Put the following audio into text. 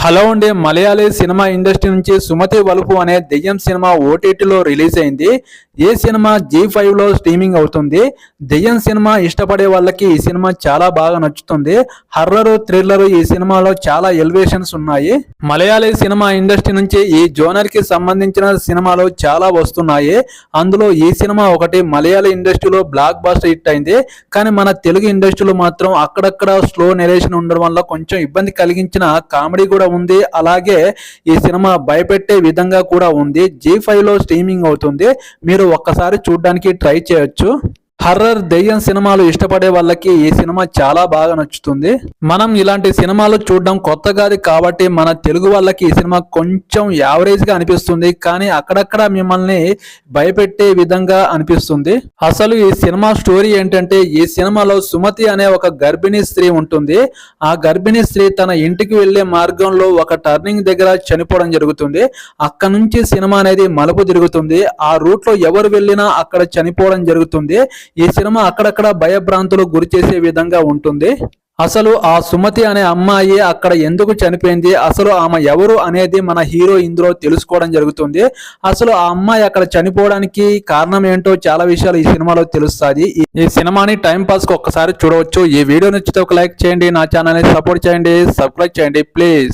Hello అండి, Malayali cinema industry నుంచి సుమతి వలుపు అనే దెయ్యం సినిమా ఓటీటీలో రిలీజ్ అయింది. ఈ సినిమా G5 లో స్ట్రీమింగ్ అవుతుంది. దెయ్యం సినిమా ఇష్టపడే వాళ్ళకి ఈ సినిమా చాలా బాగా నచ్చుతుంది. హర్రర్, థ్రిల్లర్ ఈ సినిమాలో చాలా ఎలివేషన్స్ ఉన్నాయి. మలయాళీ సినిమా ఇండస్ట్రీ నుంచి ఈ జోనర్ కి సంబంధించిన సినిమాలు చాలా వస్తున్నాయి. అందులో ఈ సినిమా ఒకటి మలయాళీ ఇండస్ట్రీలో బ్లాక్ బస్టర్ హిట్ అయింది. కానీ మన తెలుగు ఇండస్ట్రీలో మాత్రం అక్కడక్కడ స్లో నెరేషన్ ఉండడం వల్ల కొంచెం ఇబ్బంది కలిగించిన కామెడీ కూడా ఉంది. అలాగే ఈ సినిమా భయపెట్టే విధంగా కూడా ఉంది. G5 లో స్ట్రీమింగ్ అవుతుంది. మీరు ఒక్కసారి చూడడానికి ట్రై చేయొచ్చు. హర్రర్, దెయ్యం సినిమాలు ఇష్టపడే వాళ్ళకి ఈ సినిమా చాలా బాగా నచ్చుతుంది. మనం ఇలాంటి సినిమాలు చూడడం కొత్తగాది కాబట్టి మన తెలుగు వాళ్ళకి ఈ సినిమా కొంచెం యావరేజ్ గా అనిపిస్తుంది. కానీ అక్కడక్కడ మిమ్మల్ని భయపెట్టే విధంగా అనిపిస్తుంది. అసలు ఈ సినిమా స్టోరీ ఏంటంటే, ఈ సినిమాలో సుమతి అనే ఒక గర్భిణీ స్త్రీ ఉంటుంది. ఆ గర్భిణీ స్త్రీ తన ఇంటికి వెళ్లే మార్గంలో ఒక టర్నింగ్ దగ్గర చనిపోవడం జరుగుతుంది. అక్కడ నుంచి సినిమా అనేది మలుపు తిరుగుతుంది. ఆ రూట్ లో ఎవరు వెళ్ళినా అక్కడ చనిపోవడం జరుగుతుంది. ఈ సినిమా అక్కడక్కడ భయభ్రాంతులకు గురి చేసే విధంగా ఉంటుంది. అసలు ఆ సుమతి అనే అమ్మాయి అక్కడ ఎందుకు చనిపోయింది, అసలు ఆమె ఎవరు అనేది మన హీరో ఇందులో తెలుసుకోవడం జరుగుతుంది. అసలు ఆ అమ్మాయి అక్కడ చనిపోవడానికి కారణం ఏంటో చాలా విషయాలు ఈ సినిమాలో తెలుస్తాయి. ఈ సినిమాని టైం పాస్ కు ఒక్కసారి చూడవచ్చు. ఈ వీడియో నచ్చితే ఒక లైక్ చేయండి, నా ఛానల్ ని సపోర్ట్ చేయండి, సబ్స్క్రైబ్ చేయండి ప్లీజ్.